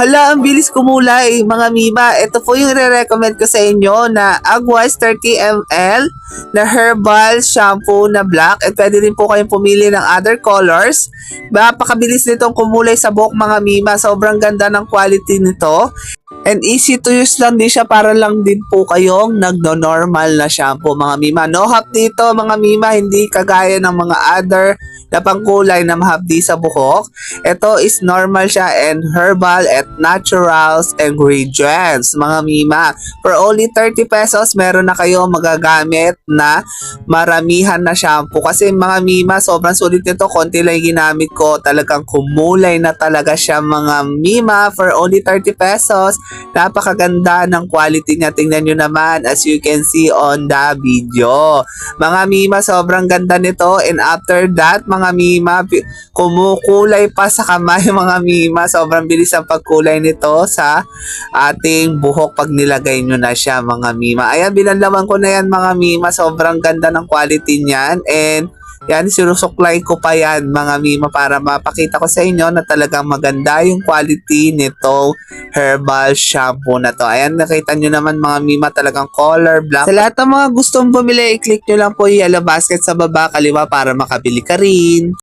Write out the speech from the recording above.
Hala, ang bilis kumulay, mga Mima. Ito po yung re-recommend ko sa inyo na Agwas 30 ml na herbal shampoo na black. At pwede din po kayong pumili ng other colors. Napakabilis nitong kumulay sa buhok, mga Mima. Sobrang ganda ng quality nito. And easy to use lang din siya para lang din po kayong nagno-normal na shampoo, mga Mima. No hap dito, mga Mima, hindi kagaya ng mga other na pangkulay na mahapdi sa buhok. Ito is normal siya and herbal at naturals ingredients, mga Mima. For only 30 pesos, meron na kayo magagamit na maramihan na shampoo. Kasi mga Mima, sobrang sulit nito. Konti lang ginamit ko. Talagang kumulay na talaga siya, mga Mima. For only 30 pesos, napakaganda ng quality niya. Tingnan nyo naman as you can see on the video. Mga Mima, sobrang ganda nito. And after that, mga Mima, kumukulay pa sa kamay, mga Mima. Sobrang bilis ang pagkulay nito sa ating buhok pag nilagay nyo na siya, mga Mima. Ayan, binanlawan ko na yan, mga Mima. Sobrang ganda ng quality niyan. And yan, sinusuklay ko pa yan, mga Mima, para mapakita ko sa inyo na talagang maganda yung quality nito herbal shampoo na to. Ayan, nakita nyo naman, mga Mima, talagang color black. Sa lahat ng mga gustong bumili, i-click nyo lang po yung yellow basket sa baba kaliwa para makabili ka rin.